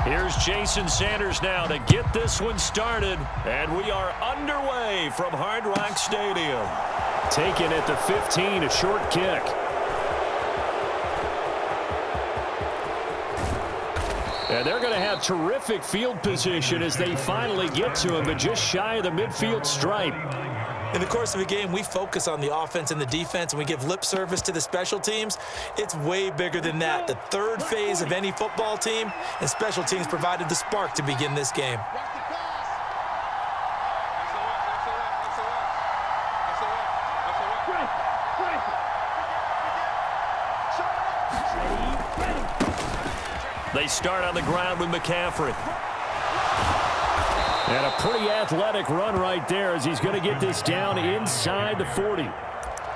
Here's Jason Sanders now to get this one started. And we are underway from Hard Rock Stadium. Taken at the 15, a short kick. And they're going to have terrific field position as they finally get to him, but just shy of the midfield stripe. In the course of a game, we focus on the offense and the defense, and we give lip service to the special teams. It's way bigger than that. The third phase of any football team, and special teams provided the spark to begin this game. They start on the ground with McCaffrey. And a pretty athletic run right there as he's going to get this down inside the 40.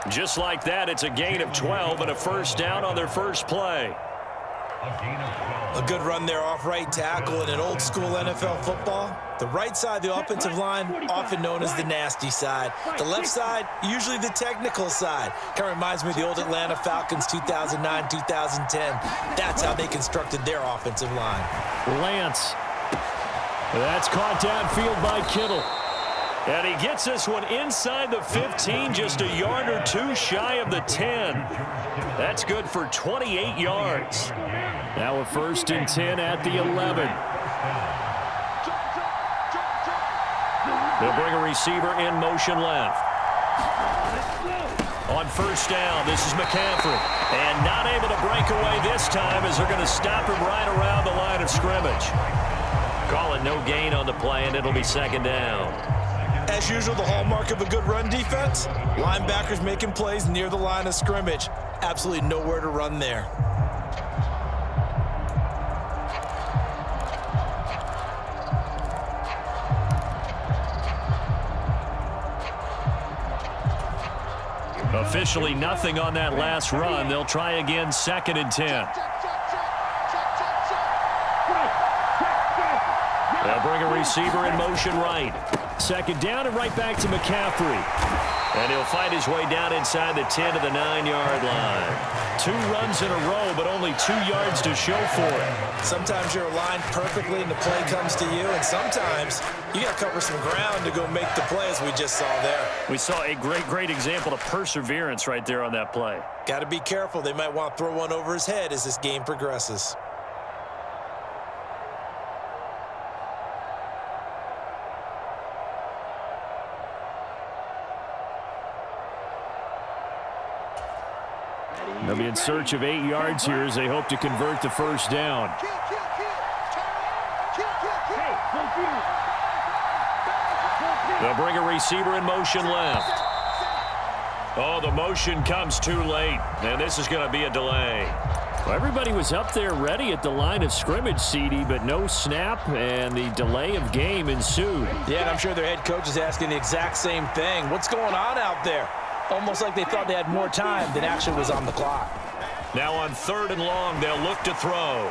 Just like that, it's a gain of 12 and a first down on their first play. A good run there off right tackle in an old school NFL football. The right side of the offensive line, often known as the nasty side. The left side, usually the technical side. Kind of reminds me of the old Atlanta Falcons 2009, 2010. That's how they constructed their offensive line. Lance. That's caught downfield by Kittle. And he gets this one inside the 15, just a yard or two shy of the 10. That's good for 28 yards. Now a 1st and 10 at the 11. They'll bring a receiver in motion left. On 1st down, this is McCaffrey. And not able to break away this time as they're going to stop him right around the line of scrimmage. Call it no gain on the play, and it'll be 2nd down. As usual, the hallmark of a good run defense, linebackers making plays near the line of scrimmage. Absolutely nowhere to run there. Officially nothing on that last run. They'll try again 2nd and 10. They'll bring a receiver in motion right. 2nd down and right back to McCaffrey. And he'll find his way down inside the 10 to the 9-yard line. 2 runs in a row, but only 2 yards to show for it. Sometimes you're aligned perfectly and the play comes to you, and sometimes you got to cover some ground to go make the play, as we just saw there. We saw a great example of perseverance right there on that play. Got to be careful. They might want to throw one over his head as this game progresses. They'll be in search of 8 yards here as they hope to convert the 1st down. They'll bring a receiver in motion left. Oh, the motion comes too late, and this is going to be a delay. Well, everybody was up there ready at the line of scrimmage, CD, but no snap, and the delay of game ensued. Yeah, and I'm sure their head coach is asking the exact same thing. What's going on out there? Almost like they thought they had more time than actually was on the clock. Now on 3rd and long, they'll look to throw.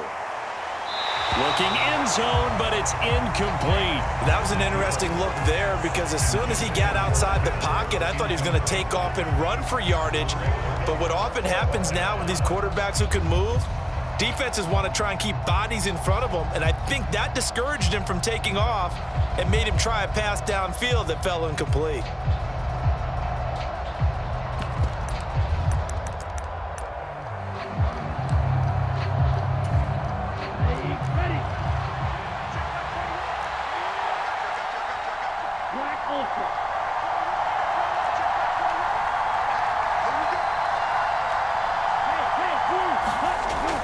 Looking end zone, but it's incomplete. That was an interesting look there because as soon as he got outside the pocket, I thought he was going to take off and run for yardage. But what often happens now with these quarterbacks who can move, defenses want to try and keep bodies in front of them, and I think that discouraged him from taking off and made him try a pass downfield that fell incomplete.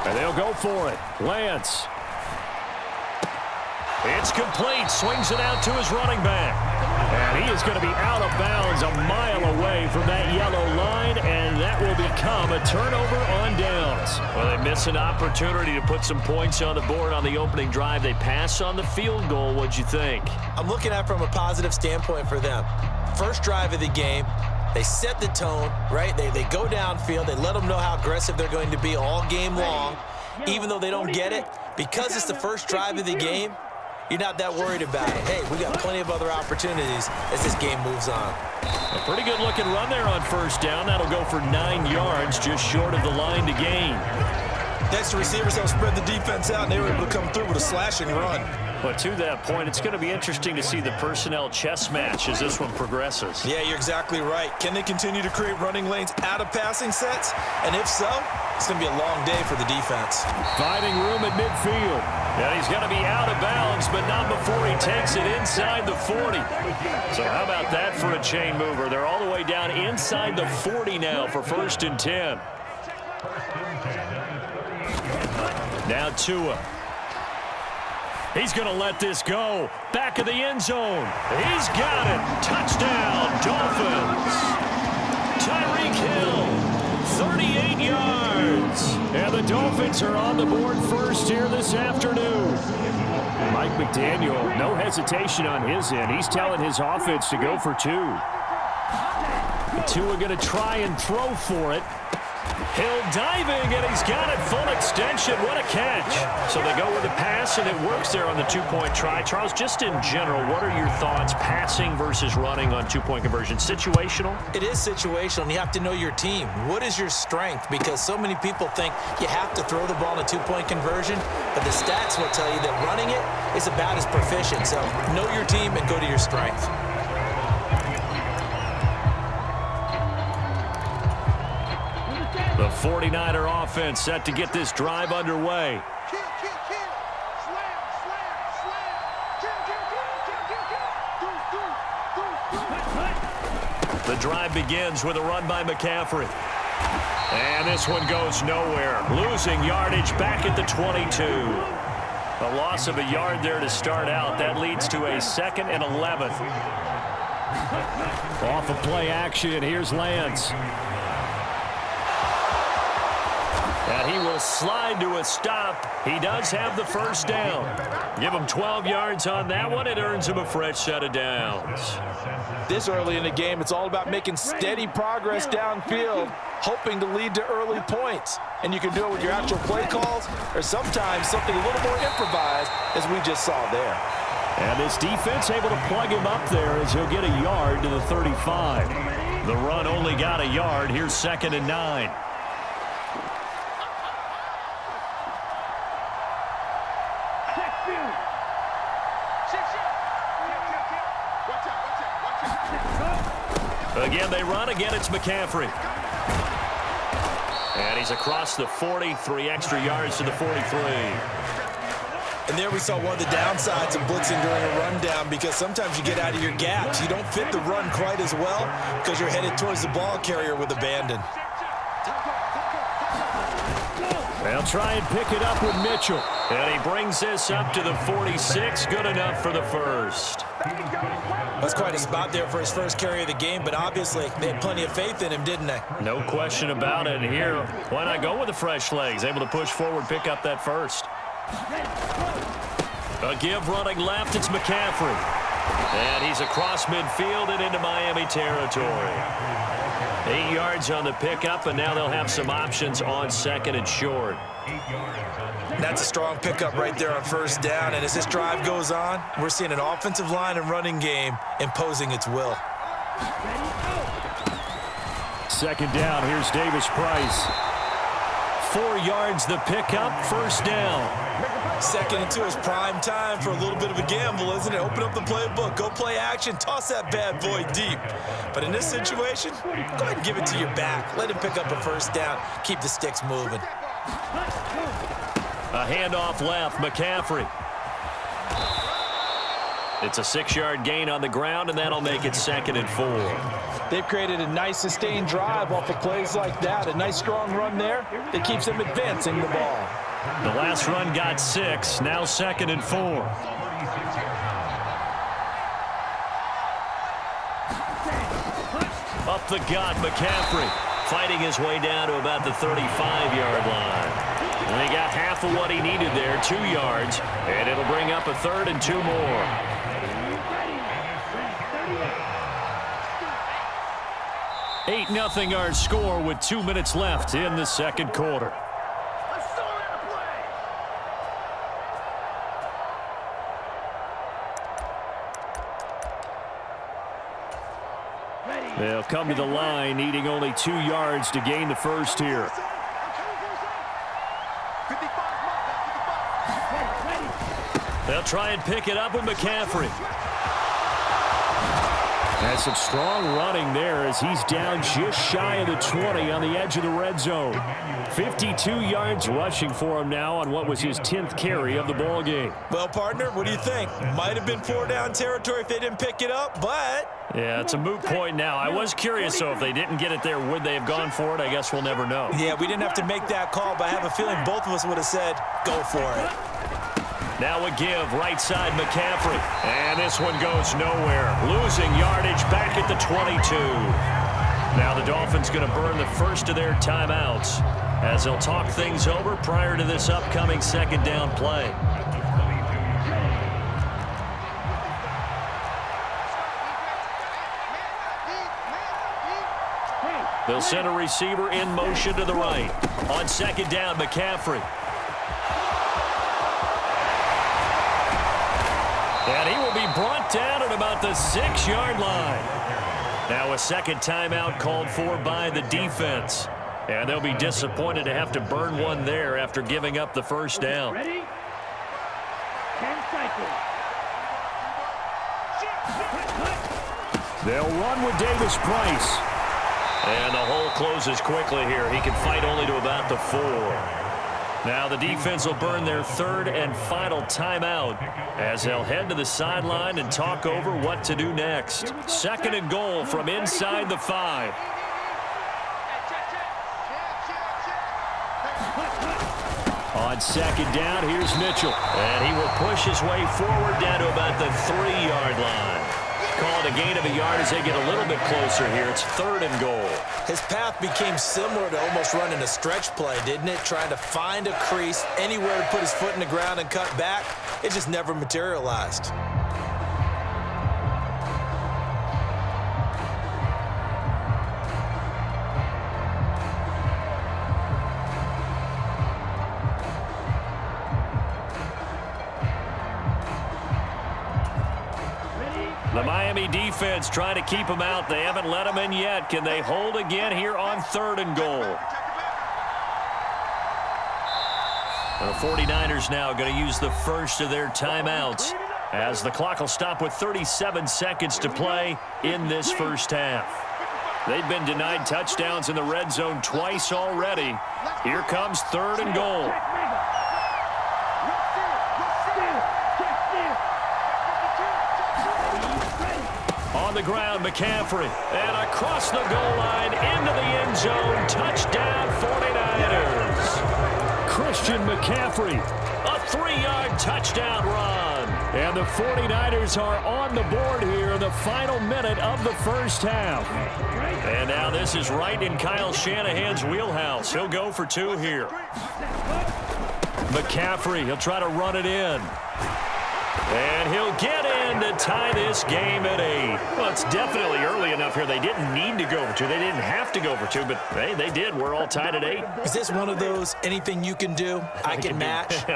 And they'll go for it. Lance. It's complete. Swings it out to his running back. And he is going to be out of bounds a mile away from that yellow line, and that will become a turnover on downs. Well, they miss an opportunity to put some points on the board on the opening drive. They pass on the field goal. What'd you think? I'm looking at it from a positive standpoint for them. First drive of the game, they set the tone, right? They go downfield. They let them know how aggressive they're going to be all game long. Even though they don't get it, because it's the first drive of the game, you're not that worried about it. Hey, we got plenty of other opportunities as this game moves on. A pretty good-looking run there on 1st down. That'll go for 9 yards, just short of the line to gain. Next to receivers, they'll spread the defense out, and they were able to come through with a slashing run. But to that point, it's going to be interesting to see the personnel chess match as this one progresses. Yeah, you're exactly right. Can they continue to create running lanes out of passing sets? And if so, it's going to be a long day for the defense. Finding room at midfield. And he's going to be out of bounds, but not before he takes it inside the 40. So how about that for a chain mover? They're all the way down inside the 40 now for 1st and 10. Now Tua. He's going to let this go. Back of the end zone. He's got it. Touchdown, Dolphins. Tyreek Hill, 38 yards. And the Dolphins are on the board first here this afternoon. Mike McDaniel, no hesitation on his end. He's telling his offense to go for 2. Tua going to try and throw for it. Hill diving, and he's got it full extension. What a catch. So they go with the pass, and it works there on the 2-point try. Charles, just in general, what are your thoughts passing versus running on 2-point conversion? Situational? It is situational, and you have to know your team. What is your strength? Because so many people think you have to throw the ball in a 2-point conversion, but the stats will tell you that running it is about as proficient. So know your team and go to your strength. The 49er offense set to get this drive underway. The drive begins with a run by McCaffrey. And this one goes nowhere. Losing yardage back at the 22. A loss of a yard there to start out. That leads to a 2nd and 11. Off of play action, here's Lance. And he will slide to a stop. He does have the first down. Give him 12 yards on that one. It earns him a fresh set of downs. This early in the game, it's all about making steady progress downfield, hoping to lead to early points. And you can do it with your actual play calls or sometimes something a little more improvised, as we just saw there. And this defense able to plug him up there as he'll get a yard to the 35. The run only got a yard. Here's 2nd and 9. Again, they run. Again, it's McCaffrey. And he's across the 40, 3 extra yards to the 43. And there we saw one of the downsides of blitzing during a rundown, because sometimes you get out of your gaps. You don't fit the run quite as well because you're headed towards the ball carrier with abandon. They'll try and pick it up with Mitchell. And he brings this up to the 46. Good enough for the first. That's quite a spot there for his first carry of the game, but obviously they had plenty of faith in him, didn't they? No question about it. And here, why not go with the fresh legs? Able to push forward, pick up that first. A give running left, it's McCaffrey. And he's across midfield and into Miami territory. 8 yards on the pickup, and now they'll have some options on 2nd and short. That's a strong pickup right there on first down, and as this drive goes on, we're seeing an offensive line and running game imposing its will. 2nd down, here's Davis Price. 4 yards the pickup, first down. 2nd and 2 is prime time for a little bit of a gamble, isn't it? Open up the playbook, go play action, toss that bad boy deep. But in this situation, go ahead and give it to your back. Let him pick up a first down, keep the sticks moving. A handoff left, McCaffrey. It's a 6-yard gain on the ground, and that'll make it 2nd and 4. They've created a nice sustained drive off of plays like that. A nice strong run there that keeps them advancing the ball. The last run got 6, now 2nd and 4. Up the gut, McCaffrey fighting his way down to about the 35-yard line. And he got half of what he needed there, 2 yards, and it'll bring up a 3rd and 2 more. Eight 0 our score with 2 minutes left in the second quarter. They'll come to the line, needing only 2 yards to gain the first here. They'll try and pick it up with McCaffrey. And some strong running there as he's down just shy of the 20 on the edge of the red zone. 52 yards rushing for him now on what was his 10th carry of the ball game. Well, partner, what do you think? Might have been 4-down territory if they didn't pick it up, but... Yeah, it's a moot point now. I was curious, so if they didn't get it there, would they have gone for it? I guess we'll never know. Yeah, we didn't have to make that call, but I have a feeling both of us would have said, go for it. Now a give, right side McCaffrey. And this one goes nowhere. Losing yardage back at the 22. Now the Dolphins going to burn the first of their timeouts as they'll talk things over prior to this upcoming second down play. They'll send a receiver in motion to the right. On second down, McCaffrey. And he will be brought down at about the 6-yard line. Now a second timeout called for by the defense. And they'll be disappointed to have to burn one there after giving up the first down. Ready? 10 seconds. They'll run with Davis Price. And the hole closes quickly here. He can fight only to about the 4. Now the defense will burn their third and final timeout as they'll head to the sideline and talk over what to do next. Second and goal from inside the 5. On second down, here's Mitchell. And he will push his way forward down to about the 3-yard line. Call it a gain of a yard as they get a little bit closer here. It's third and goal. His path became similar to almost running a stretch play, didn't it? Trying to find a crease, anywhere to put his foot in the ground and cut back. It just never materialized. The Miami defense trying to keep him out. They haven't let him in yet. Can they hold again here on third and goal? The 49ers now going to use the first of their timeouts as the clock will stop with 37 seconds to play in this first half. They've been denied touchdowns in the red zone twice already. Here comes third and goal. On the ground, McCaffrey. And across the goal line into the end zone. Touchdown, 49ers. Christian McCaffrey. A 3-yard touchdown run. And the 49ers are on the board here in the final minute of the first half. And now this is right in Kyle Shanahan's wheelhouse. He'll go for 2 here. McCaffrey, he'll try to run it in. And he'll get in to tie this game at 8. Well, it's definitely early enough here. They didn't need to go for 2. They didn't have to go for 2, but hey, they did. We're all tied at 8. Is this one of those anything you can do, I can match?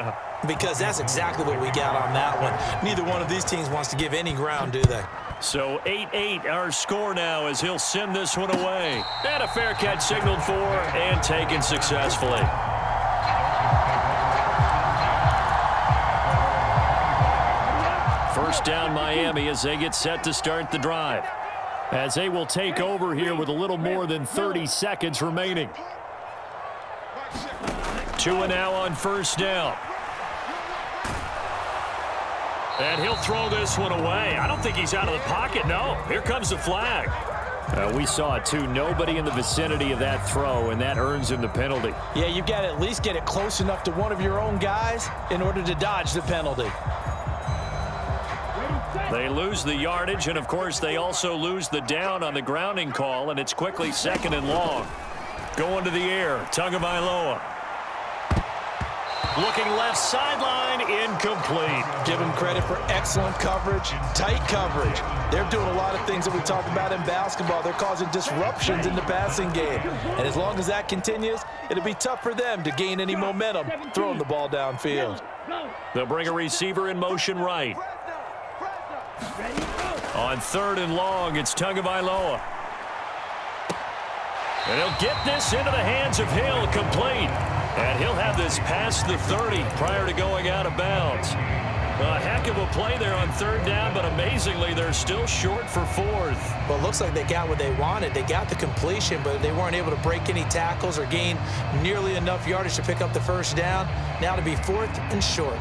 Because that's exactly what we got on that one. Neither one of these teams wants to give any ground, do they? So 8-8 our score now as he'll send this one away. And a fair catch signaled for and taken successfully. First down Miami as they get set to start the drive. As they will take over here with a little more than 30 seconds remaining. 2 now on first down. And he'll throw this one away. I don't think he's out of the pocket, no. Here comes the flag. We saw it too. Nobody in the vicinity of that throw, and that earns him the penalty. Yeah, you've got to at least get it close enough to one of your own guys in order to dodge the penalty. They lose the yardage, and of course they also lose the down on the grounding call, and it's quickly second and long. Going to the air, Tagovailoa. Looking left sideline, incomplete. Give them credit for excellent coverage, tight coverage. They're doing a lot of things that we talk about in basketball. They're causing disruptions in the passing game. And as long as that continues, it'll be tough for them to gain any momentum throwing the ball downfield. They'll bring a receiver in motion right. On third and long, it's Tagovailoa. And he'll get this into the hands of Hill, complete. And he'll have this past the 30 prior to going out of bounds. A heck of a play there on third down, but amazingly, they're still short for fourth. Well, it looks like they got what they wanted. They got the completion, but they weren't able to break any tackles or gain nearly enough yardage to pick up the first down. Now to be fourth and short.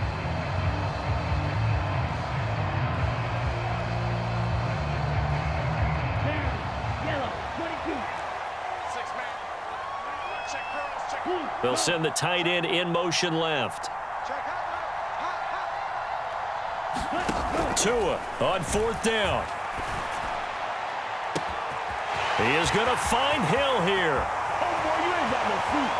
Yellow, 22. They'll send the tight end in motion left. Tua on fourth down. He is going to find Hill here. Oh, boy, you ain't got no feet.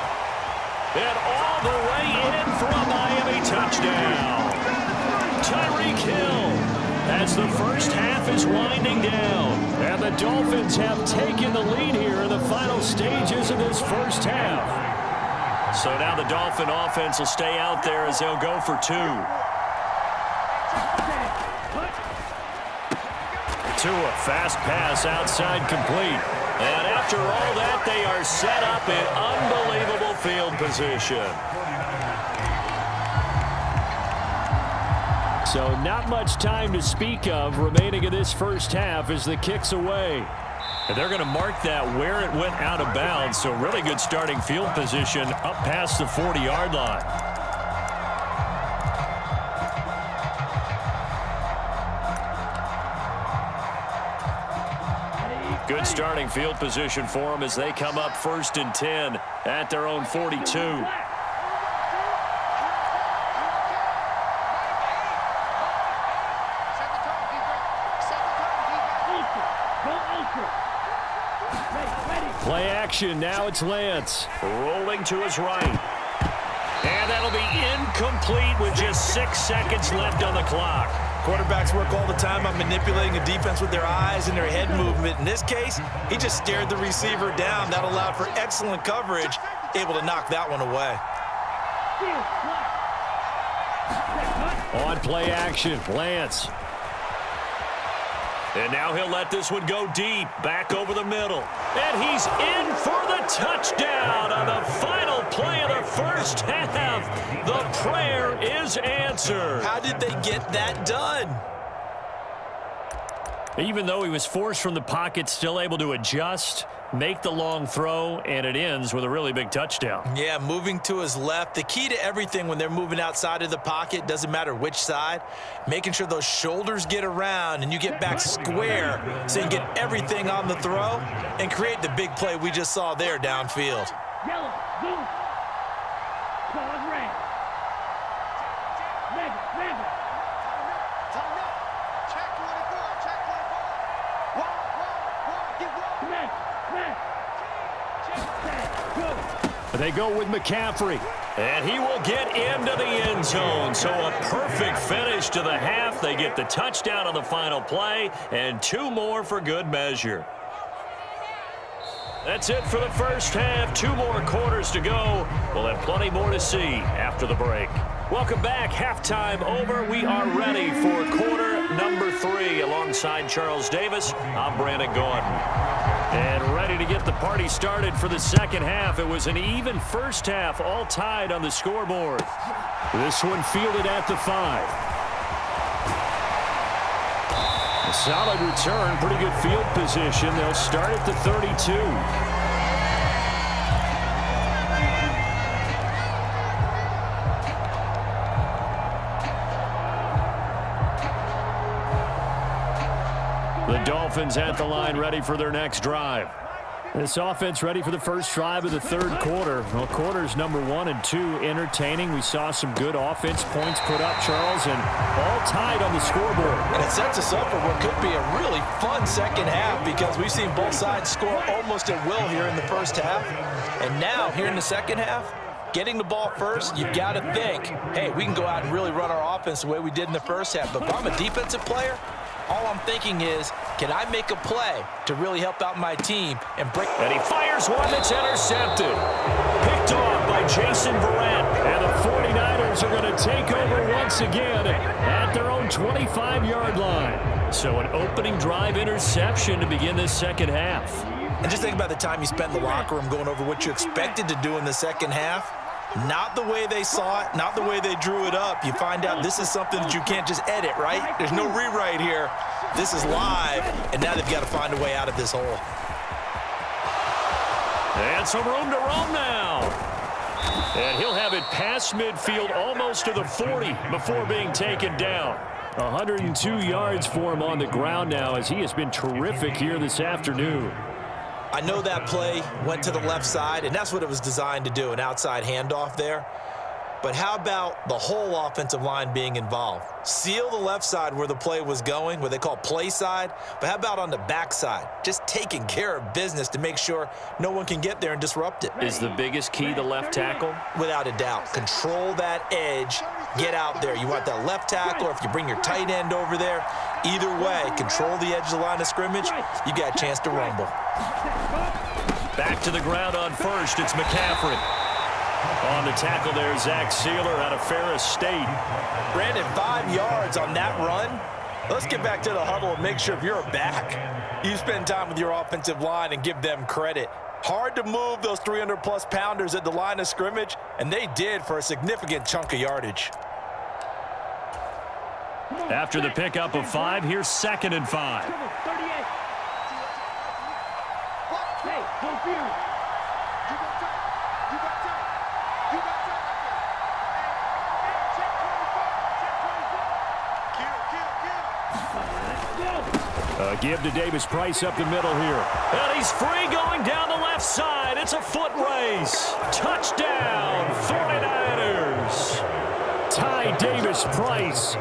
And all the way in for a Miami touchdown. Tyreek Hill as the first half is winding down. And the Dolphins have taken the lead here in the final stages of this first half. So now the Dolphin offense will stay out there as they'll go for two. Tua, fast pass outside complete. And after all that, they are set up in unbelievable field position. So not much time to speak of remaining in this first half as the kick's away. And they're going to mark that where it went out of bounds. So really good starting field position up past the 40-yard line. Good starting field position for them as they come up 1st and 10 at their own 42. Play action, now it's Lance. Rolling to his right. And that'll be incomplete with just 6 seconds left on the clock. Quarterbacks work all the time on manipulating a defense with their eyes and their head movement. In this case, he just stared the receiver down. That allowed for excellent coverage, able to knock that one away. On play action, Lance. And now he'll let this one go deep, back over the middle. And he's in for the touchdown on the final play of the first half. The prayer is answered. How did they get that done? Even though he was forced from the pocket, still able to adjust, make the long throw, and it ends with a really big touchdown. Yeah, moving to his left. The key to everything when they're moving outside of the pocket, doesn't matter which side, making sure those shoulders get around and you get back square so you get everything on the throw and create the big play we just saw there downfield. Yellow, blue. Pause red. Red. They go with McCaffrey, and he will get into the end zone. So a perfect finish to the half. They get the touchdown on the final play, and 2 more for good measure. That's it for the first half. 2 more quarters to go. We'll have plenty more to see after the break. Welcome back. Halftime over. We are ready for quarter number 3. Alongside Charles Davis, I'm Brandon Gordon. And ready to get the party started for the second half. It was an even first half, all tied on the scoreboard. This one fielded at the 5. A solid return, pretty good field position. They'll start at the 32. The Dolphins at the line, ready for their next drive. This offense ready for the first drive of the third quarter. Well, quarters number 1 and 2 entertaining. We saw some good offense points put up, Charles, and all tied on the scoreboard. And it sets us up for what could be a really fun second half because we've seen both sides score almost at will here in the first half. And now, here in the second half, getting the ball first, you've got to think, hey, we can go out and really run our offense the way we did in the first half. But if I'm a defensive player, all I'm thinking is, can I make a play to really help out my team and break? And he fires one that's intercepted. Picked off by Jason Verrett. And the 49ers are going to take over once again at their own 25-yard line. So an opening drive interception to begin this second half. And just think about the time you spent in the locker room going over what you expected to do in the second half. Not the way they saw it, not the way they drew it up. You find out this is something that you can't just edit, right? There's no rewrite here. This is live, and now they've got to find a way out of this hole. And some room to roam now. And he'll have it past midfield almost to the 40 before being taken down. 102 yards for him on the ground now as he has been terrific here this afternoon. I know that play went to the left side, and that's what it was designed to do, an outside handoff there. But how about the whole offensive line being involved? Seal the left side where the play was going, what they call play side. But how about on the back side? Just taking care of business to make sure no one can get there and disrupt it. Is the biggest key the left tackle? Without a doubt. Control that edge. Get out there. You want that left tackle, or if you bring your tight end over there, either way, control the edge of the line of scrimmage, you got a chance to rumble. Back to the ground on first. It's McCaffrey. On the tackle there, Zach Sealer out of Ferris State. Brandon, 5 yards on that run. Let's get back to the huddle and make sure if you're a back, you spend time with your offensive line and give them credit. Hard to move those 300-plus pounders at the line of scrimmage, and they did for a significant chunk of yardage. After the pickup of 5, here's 2nd and 5. Hey, don't fear. Give to Davis Price up the middle here. And he's free going down the left side. It's a foot race. Touchdown, 49ers. Ty Davis Price,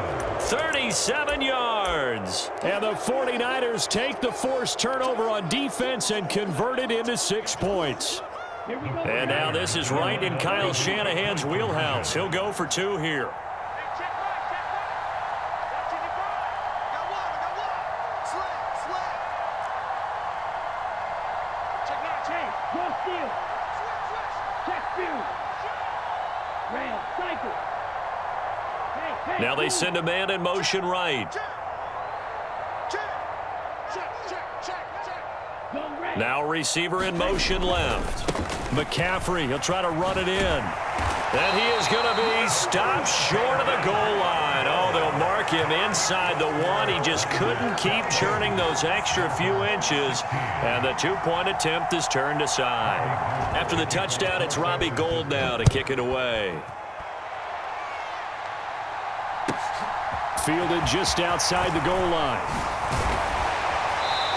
37 yards. And the 49ers take the forced turnover on defense and convert it into 6 points. And now this is right in Kyle Shanahan's wheelhouse. He'll go for 2 here. Now they send a man in motion right. Now receiver in motion left. McCaffrey, he'll try to run it in. And he is going to be stopped short of the goal line. Oh, they'll mark him inside the 1. He just couldn't keep churning those extra few inches. And the 2-point attempt is turned aside. After the touchdown, it's Robbie Gould now to kick it away. Fielded just outside the goal line.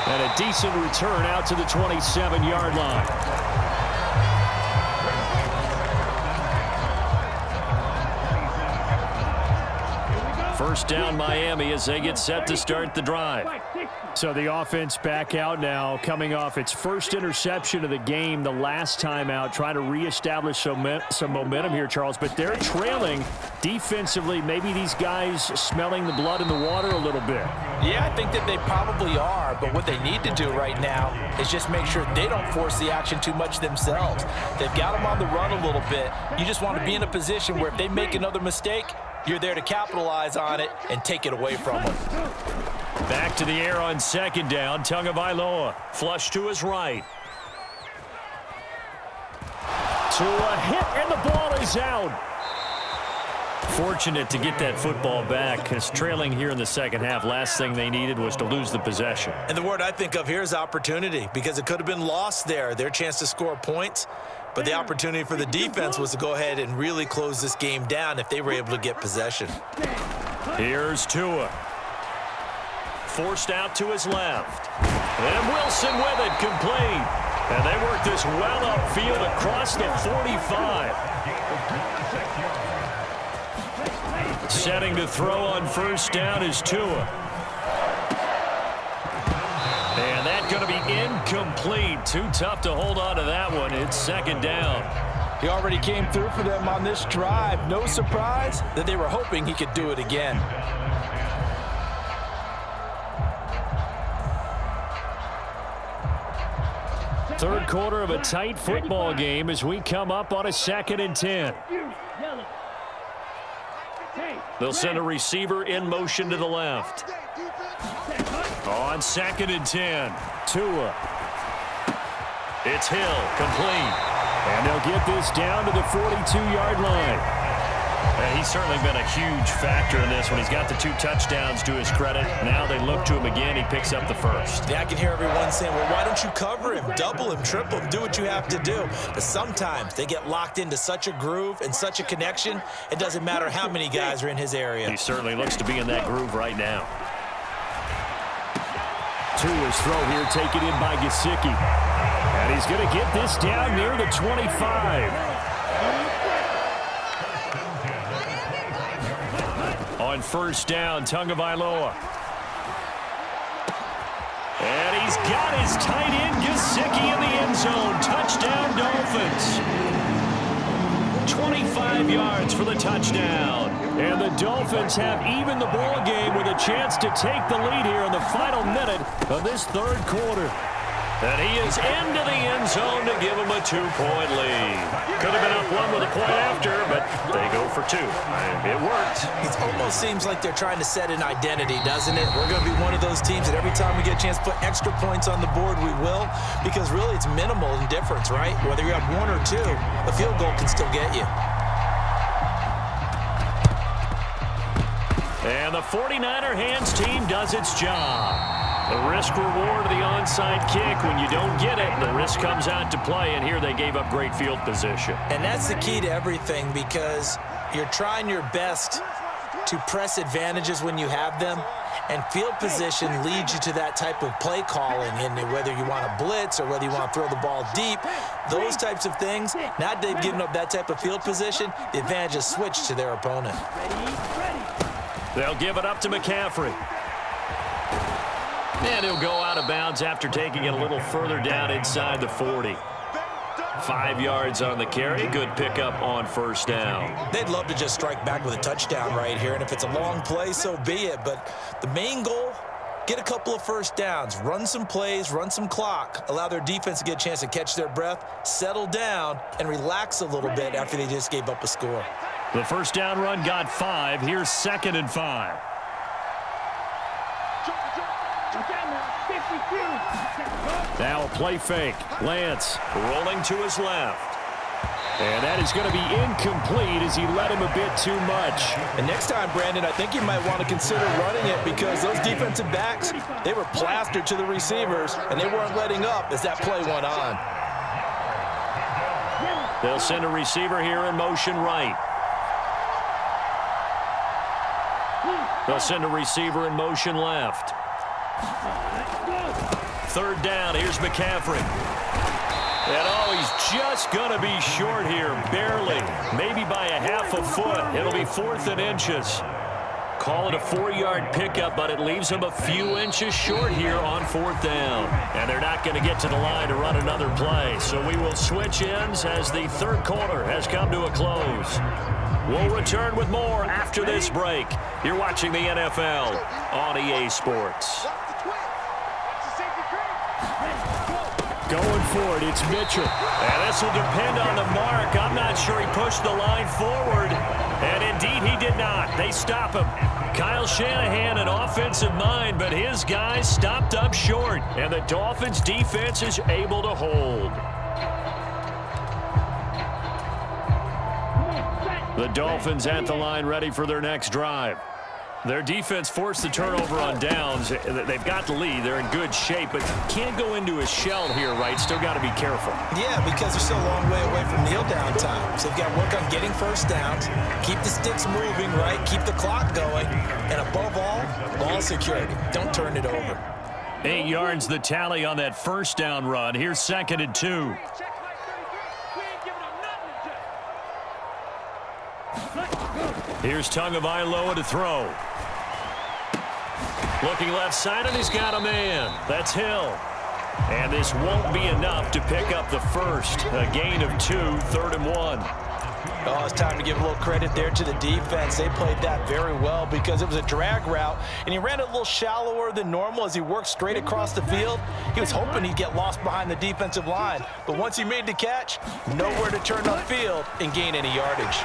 And a decent return out to the 27-yard line. First down Miami as they get set to start the drive. So the offense back out now, coming off its first interception of the game the last time out, trying to reestablish some momentum here, Charles. But they're trailing defensively. Maybe these guys smelling the blood in the water a little bit. Yeah, I think that they probably are. But what they need to do right now is just make sure they don't force the action too much themselves. They've got them on the run a little bit. You just want to be in a position where if they make another mistake, you're there to capitalize on it and take it away from them. Back to the air on 2nd down. Tagovailoa flush to his right. To a hit, and the ball is out. Fortunate to get that football back, because trailing here in the second half, last thing they needed was to lose the possession. And the word I think of here is opportunity, because it could have been lost there. Their chance to score points. But the opportunity for the defense was to go ahead and really close this game down if they were able to get possession. Here's Tua. Forced out to his left. And Wilson with it, complete. And they work this well upfield across the 45. Setting to throw on first down is Tua. And that's going to be incomplete. Too tough to hold on to that one. It's 2nd down. He already came through for them on this drive. No surprise that they were hoping he could do it again. Third quarter of a tight football game as we come up on a 2nd and 10. They'll send a receiver in motion to the left. On 2nd and 10, Tua. It's Hill, complete. And they'll get this down to the 42-yard line. And he's certainly been a huge factor in this one. He's got the 2 touchdowns to his credit. Now they look to him again. He picks up the first. Yeah, I can hear everyone saying, well, why don't you cover him, double him, triple him, do what you have to do. But sometimes they get locked into such a groove and such a connection, it doesn't matter how many guys are in his area. He certainly looks to be in that groove right now. To his throw here, taken in by Gesicki. And he's going to get this down near the 25. On first down, Tagovailoa. And he's got his tight end, Gesicki, in the end zone. Touchdown, Dolphins. 25 yards for the touchdown. And the Dolphins have even the ball game with a chance to take the lead here in the final minute of this third quarter. And he is into the end zone to give him a 2-point lead. Could have been up 1 with a point after, but they go for 2. It worked. It almost seems like they're trying to set an identity, doesn't it? We're going to be one of those teams that every time we get a chance to put extra points on the board, we will. Because really it's minimal in difference, right? Whether you have 1 or 2, a field goal can still get you. And the 49er hands team does its job. The risk-reward of the onside kick. When you don't get it, the risk comes out to play, and here they gave up great field position. And that's the key to everything, because you're trying your best to press advantages when you have them, and field position leads you to that type of play calling, and whether you want to blitz or whether you want to throw the ball deep, those types of things. Now they've given up that type of field position, the advantage is switched to their opponent. They'll give it up to McCaffrey. And he'll go out of bounds after taking it a little further down inside the 40. 5 yards on the carry. Good pickup on first down. They'd love to just strike back with a touchdown right here, and if it's a long play, so be it. But the main goal, get a couple of first downs, run some plays, run some clock, allow their defense to get a chance to catch their breath, settle down, and relax a little bit after they just gave up a score. The first down run got 5. Here's 2nd and 5. Now a play fake. Lance rolling to his left. And that is going to be incomplete as he led him a bit too much. And next time, Brandon, I think you might want to consider running it, because those defensive backs, they were plastered to the receivers, and they weren't letting up as that play went on. They'll send a receiver here in motion right. They'll send a receiver in motion left. Third down, here's McCaffrey. And oh, he's just going to be short here, barely. Maybe by a half a foot. It'll be 4th and inches. Call it a 4-yard pickup, but it leaves him a few inches short here on 4th down. And they're not going to get to the line to run another play. So we will switch ends as the third quarter has come to a close. We'll return with more after this break. You're watching the NFL on EA Sports. Going for it, it's Mitchell. And this will depend on the mark. I'm not sure he pushed the line forward. And indeed, he did not. They stop him. Kyle Shanahan, an offensive mind, but his guys stopped up short. And the Dolphins' defense is able to hold. The Dolphins at the line, ready for their next drive. Their defense forced the turnover on downs. They've got the lead. They're in good shape, but can't go into a shell here, right? Still got to be careful. Yeah, because they're still a long way away from kneel down time. So they've got to work on getting first downs, keep the sticks moving, right? Keep the clock going. And above all, ball security. Don't turn it over. 8 yards the tally on that first down run. Here's 2nd and 2. Here's Tagovailoa to throw. Looking left side, and he's got a man. That's Hill. And this won't be enough to pick up the first. A gain of 2, 3rd and 1. Oh, it's time to give a little credit there to the defense. They played that very well because it was a drag route, and he ran it a little shallower than normal as he worked straight across the field. He was hoping he'd get lost behind the defensive line, but once he made the catch, nowhere to turn upfield and gain any yardage.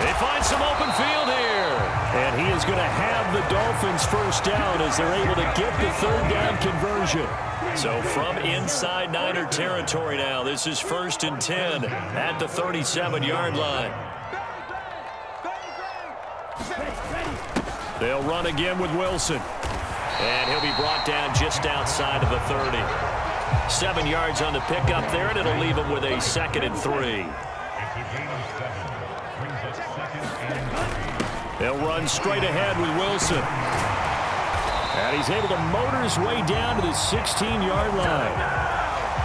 They find some open field here. And he is going to have the Dolphins first down as they're able to get the third down conversion. So from inside Niner territory now, this is 1st and 10 at the 37-yard line. They'll run again with Wilson. And he'll be brought down just outside of the 30. 7 yards on the pickup there, and it'll leave him with a 2nd and 3. They'll run straight ahead with Wilson. And he's able to motor his way down to the 16-yard line.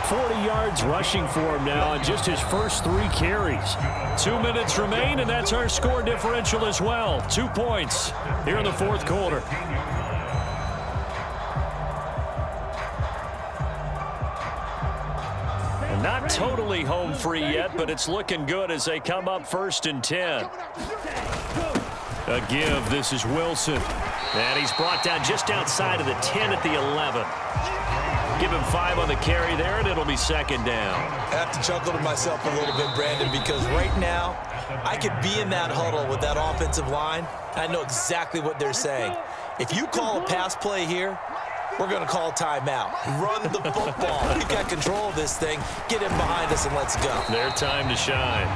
40 yards rushing for him now on just his first 3 carries. 2 minutes remain, and that's our score differential as well. 2 points here in the 4th quarter. And not totally home free yet, but it's looking good as they come up 1st and 10. A give. This is Wilson. And he's brought down just outside of the 10 at the 11. Give him 5 on the carry there, and it'll be 2nd down. I have to chuckle to myself a little bit, Brandon, because right now I could be in that huddle with that offensive line. I know exactly what they're saying. If you call a pass play here, we're going to call timeout. Run the football. We've got control of this thing. Get him behind us and let's go. Their time to shine.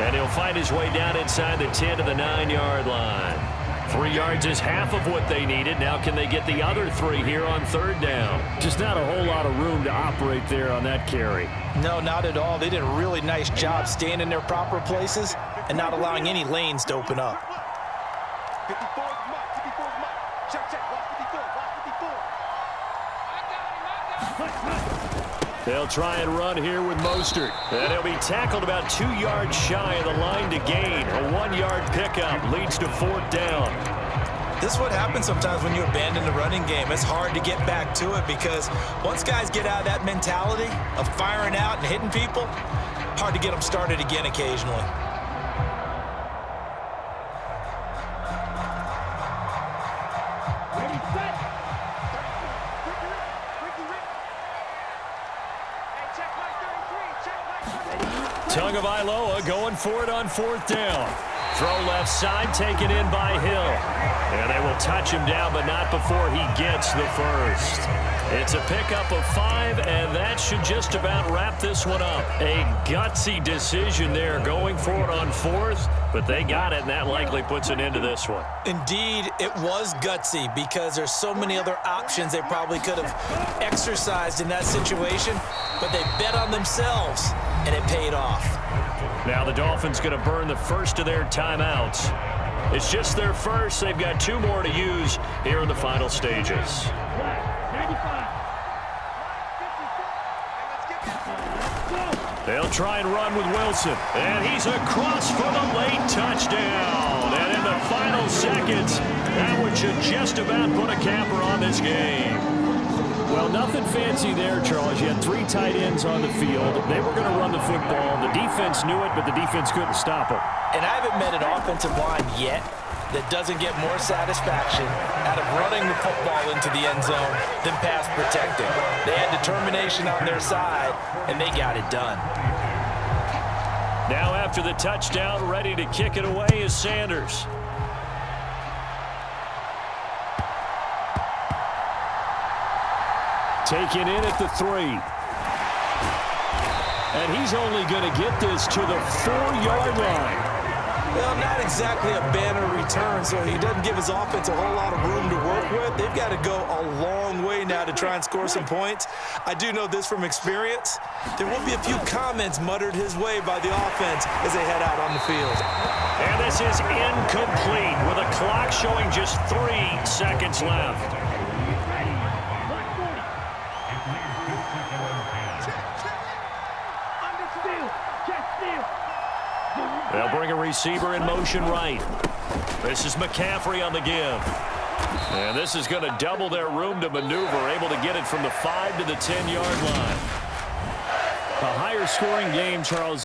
And he'll find his way down inside the 10 to the 9-yard line. 3 yards is half of what they needed. Now can they get the other 3 here on 3rd down? Just not a whole lot of room to operate there on that carry. No, not at all. They did a really nice job staying in their proper places and not allowing any lanes to open up. 54 mark, 54 mark. Check, check, block 54, block 54. They'll try and run here with Mostert. And he'll be tackled about 2 yards shy of the line to gain. A 1-yard pickup leads to 4th down. This is what happens sometimes when you abandon the running game. It's hard to get back to it because once guys get out of that mentality of firing out and hitting people, hard to get them started again occasionally. Ready, set. Tagovailoa going for it on 4th down. Throw left side, taken in by Hill. And they will touch him down, but not before he gets the first. It's a pickup of 5, and that should just about wrap this one up. A gutsy decision there, going for it on 4th, but they got it, and that likely puts an end to this one. Indeed, it was gutsy because there's so many other options they probably could have exercised in that situation, but they bet on themselves, and it paid off. Now the Dolphins going to burn the first of their timeouts. It's just their first. They've got 2 more to use here in the final stages. 95. They'll try and run with Wilson. And he's across for the late touchdown. And in the final seconds, that would just about put a capper on this game. Well, nothing fancy there, Charles. You had 3 tight ends on the field. They were going to run the football. The defense knew it, but the defense couldn't stop them. And I haven't met an offensive line yet that doesn't get more satisfaction out of running the football into the end zone than pass protecting. They had determination on their side, and they got it done. Now after the touchdown, ready to kick it away is Sanders. Taken in at the 3. And he's only going to get this to the 4-yard line. Well, not exactly a banner return, so he doesn't give his offense a whole lot of room to work with. They've got to go a long way now to try and score some points. I do know this from experience. There will be a few comments muttered his way by the offense as they head out on the field. And this is incomplete with a clock showing just 3 seconds left. They'll bring a receiver in motion right. This is McCaffrey on the give. And this is going to double their room to maneuver, able to get it from the 5 to the 10-yard line. A higher scoring game, Charles.